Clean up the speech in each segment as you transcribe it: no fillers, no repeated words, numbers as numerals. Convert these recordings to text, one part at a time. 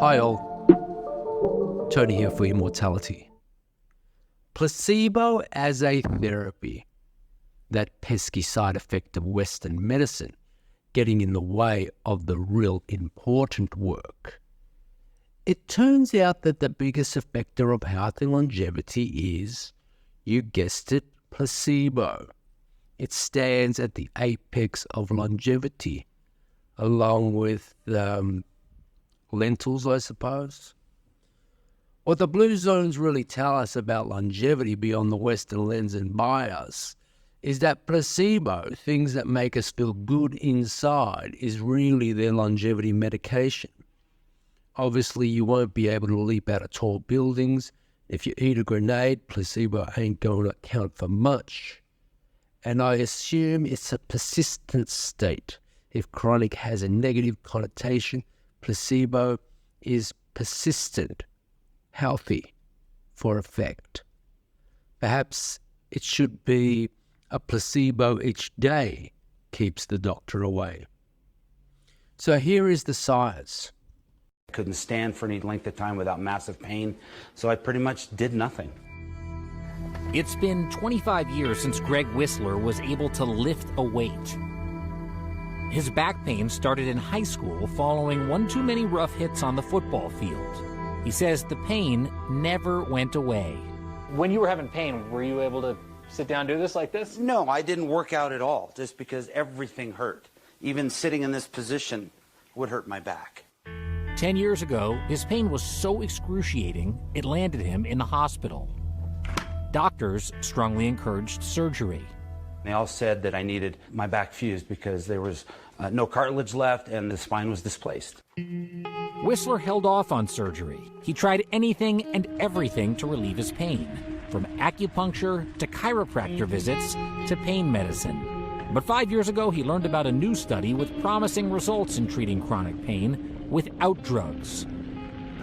Hi all, Tony here for Immortality. Placebo as a therapy, that pesky side effect of Western medicine getting in the way of the real important work. It turns out that the biggest effector of health and longevity is, you guessed it, placebo. It stands at the apex of longevity, along with lentils, I suppose. What the blue zones really tell us about longevity beyond the Western lens and bias is that placebo, things that make us feel good inside, is really their longevity medication. Obviously, you won't be able to leap out of tall buildings. If you eat a grenade, placebo ain't going to account for much. And I assume it's a persistent state. If chronic has a negative connotation, placebo is persistent, healthy for effect. Perhaps it should be a placebo each day keeps the doctor away. So here is the science. I couldn't stand for any length of time without massive pain, so I pretty much did nothing. It's been 25 years since Greg Whistler was able to lift a weight. His back pain started in high school following one too many rough hits on the football field. He says the pain never went away. When you were having pain, were you able to sit down and do this like this? No, I didn't work out at all, just because everything hurt. Even sitting in this position would hurt my back. 10 years ago, his pain was so excruciating, it landed him in the hospital. Doctors strongly encouraged surgery. They all said that I needed my back fused because there was no cartilage left and the spine was displaced. Whistler held off on surgery. He tried anything and everything to relieve his pain, from acupuncture to chiropractor visits to pain medicine. But 5 years ago, he learned about a new study with promising results in treating chronic pain without drugs.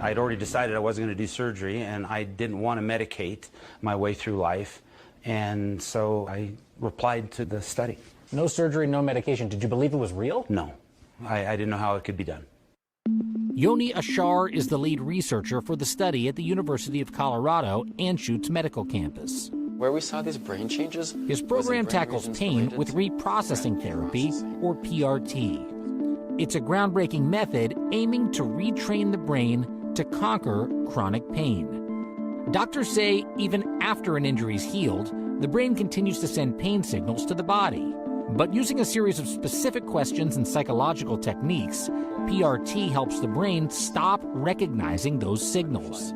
I'd already decided I wasn't going to do surgery, and I didn't want to medicate my way through life, and so I replied to the study. No surgery, no medication. Did you believe it was real? No, I didn't know how it could be done. Yoni Ashar is the lead researcher for the study at the University of Colorado Anschutz Medical Campus. Where we saw these brain changes, his program tackles pain with reprocessing therapy, or PRT. It's a groundbreaking method aiming to retrain the brain to conquer chronic pain. Doctors say even after an injury is healed, the brain continues to send pain signals to the body. But using a series of specific questions and psychological techniques, PRT helps the brain stop recognizing those signals.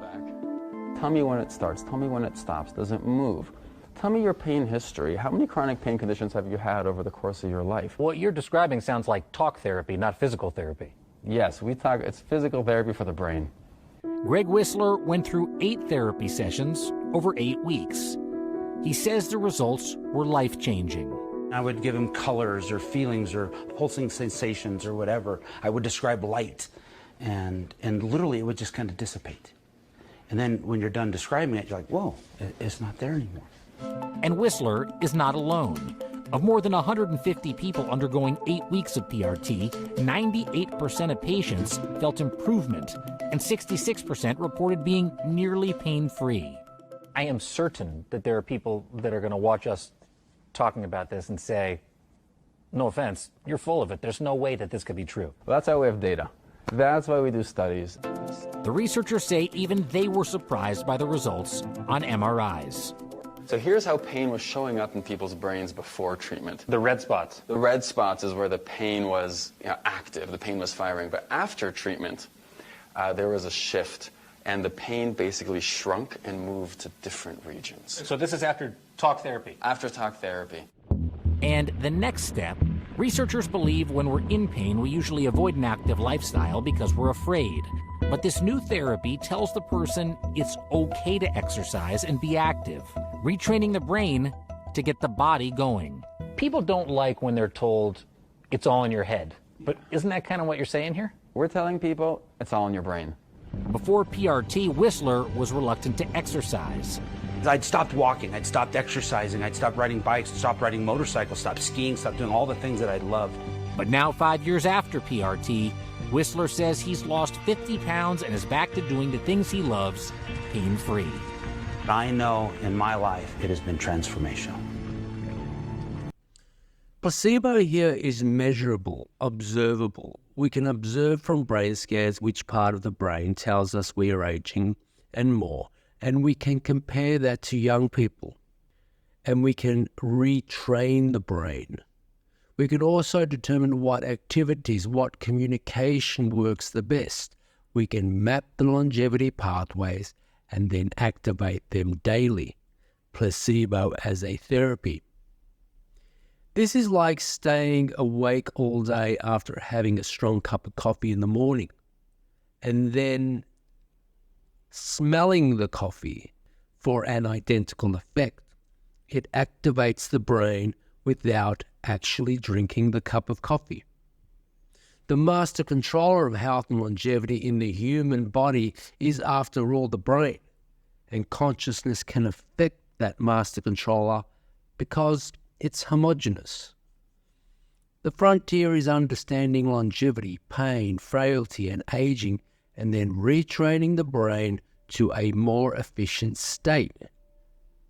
Tell me when it starts. Tell me when it stops. Does it move? Tell me your pain history. How many chronic pain conditions have you had over the course of your life? What you're describing sounds like talk therapy, not physical therapy. Yes, it's physical therapy for the brain. Greg Whistler went through 8 therapy sessions over 8 weeks. He says the results were life-changing. I would give him colors or feelings or pulsing sensations or whatever. I would describe light, and literally it would just kind of dissipate. And then when you're done describing it, you're like, whoa, it's not there anymore. And Whistler is not alone. Of more than 150 people undergoing 8 weeks of PRT, 98% of patients felt improvement, and 66% reported being nearly pain-free. I am certain that there are people that are going to watch us talking about this and say, no offense, you're full of it. There's no way that this could be true. Well, that's how we have data. That's why we do studies. The researchers say even they were surprised by the results on MRIs. So here's how pain was showing up in people's brains before treatment. The red spots. The red spots is where the pain was active, the pain was firing. But after treatment, there was a shift, and the pain basically shrunk and moved to different regions. So this is after talk therapy? After talk therapy. And the next step, researchers believe when we're in pain, we usually avoid an active lifestyle because we're afraid. But this new therapy tells the person it's okay to exercise and be active, retraining the brain to get the body going. People don't like when they're told it's all in your head. But isn't that kind of what you're saying here? We're telling people it's all in your brain. Before PRT, Whistler was reluctant to exercise. I'd stopped walking, I'd stopped exercising, I'd stopped riding bikes, stopped riding motorcycles, stopped skiing, stopped doing all the things that I'd loved. But now, 5 years after PRT, Whistler says he's lost 50 pounds and is back to doing the things he loves, pain-free. I know in my life it has been transformational. Placebo here is measurable, observable. We can observe from brain scans which part of the brain tells us we are aging and more. And we can compare that to young people. And we can retrain the brain. We can also determine what activities, what communication works the best. We can map the longevity pathways and then activate them daily. Placebo as a therapy. This is like staying awake all day after having a strong cup of coffee in the morning and then smelling the coffee for an identical effect. It activates the brain without actually drinking the cup of coffee. The master controller of health and longevity in the human body is, after all, the brain, and consciousness can affect that master controller because it's homogeneous. The frontier is understanding longevity, pain, frailty, and aging, and then retraining the brain to a more efficient state.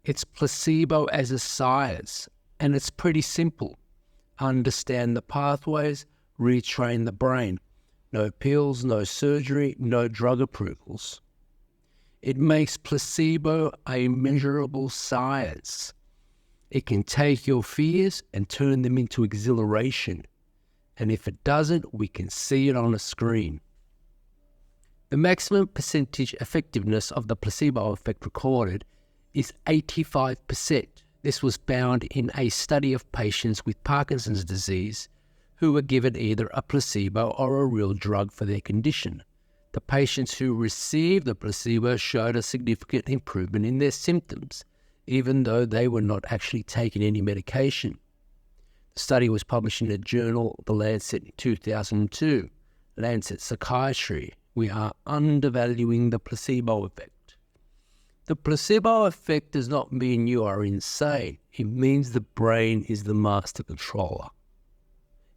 It's placebo as a science, and it's pretty simple. Understand the pathways, retrain the brain. No pills, no surgery, no drug approvals. It makes placebo a measurable science. It can take your fears and turn them into exhilaration. And if it doesn't, we can see it on a screen. The maximum percentage effectiveness of the placebo effect recorded is 85%. This was found in a study of patients with Parkinson's disease who were given either a placebo or a real drug for their condition. The patients who received the placebo showed a significant improvement in their symptoms, even though they were not actually taking any medication. The study was published in the journal The Lancet in 2002. Lancet Psychiatry. We are undervaluing the placebo effect. The placebo effect does not mean you are insane. It means the brain is the master controller.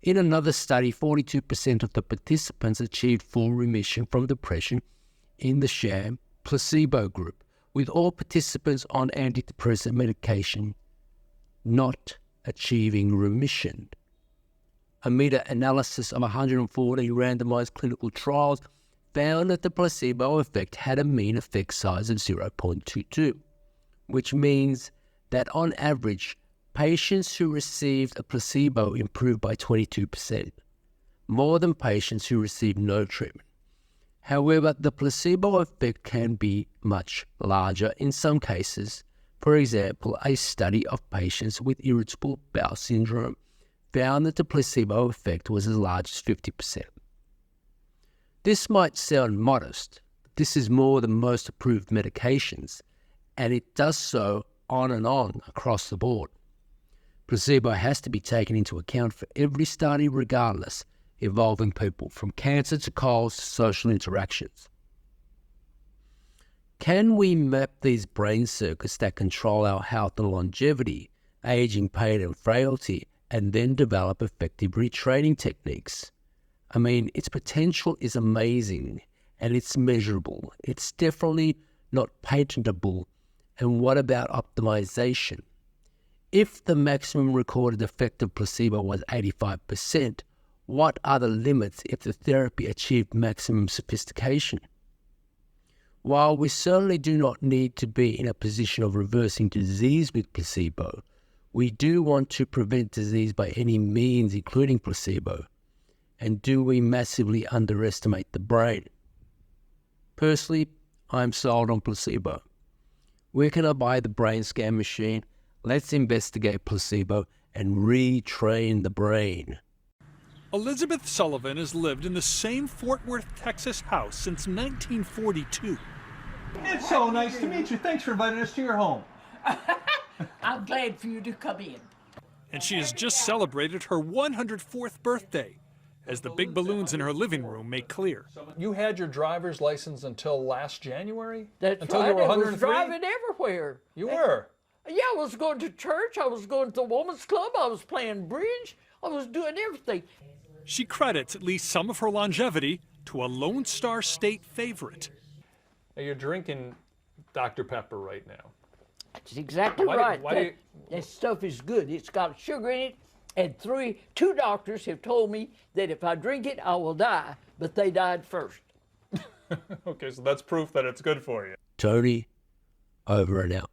In another study, 42% of the participants achieved full remission from depression in the sham placebo group, with all participants on antidepressant medication not achieving remission. A meta-analysis of 140 randomized clinical trials found that the placebo effect had a mean effect size of 0.22, which means that on average, patients who received a placebo improved by 22%, more than patients who received no treatment. However, the placebo effect can be much larger in some cases. For example, a study of patients with irritable bowel syndrome found that the placebo effect was as large as 50%. This might sound modest, but this is more than most approved medications, and it does so on and on across the board. Placebo has to be taken into account for every study regardless, involving people from cancer to colds to social interactions. Can we map these brain circuits that control our health and longevity, aging, pain and frailty, and then develop effective retraining techniques? I mean, its potential is amazing and it's measurable. It's definitely not patentable. And what about optimization? If the maximum recorded effect of placebo was 85%, what are the limits if the therapy achieved maximum sophistication? While we certainly do not need to be in a position of reversing disease with placebo, we do want to prevent disease by any means, including placebo. And do we massively underestimate the brain? Personally, I'm sold on placebo. Where can I buy the brain scan machine? Let's investigate placebo and retrain the brain. Elizabeth Sullivan has lived in the same Fort Worth, Texas house since 1942. It's so nice to meet you. Thanks for inviting us to your home. I'm glad for you to come in. And she has just celebrated her 104th birthday, as the big balloons in her living room make clear. You had your driver's license until last January? That's until right. you were I 103? was driving everywhere. You were? Yeah, I was going to church. I was going to the woman's club. I was playing bridge. I was doing everything. She credits at least some of her longevity to a Lone Star State favorite. Now you're drinking Dr. Pepper right now. That's exactly right. That stuff is good. It's got sugar in it, and two doctors have told me that if I drink it, I will die, but they died first. Okay, so that's proof that it's good for you. Tony, over and out.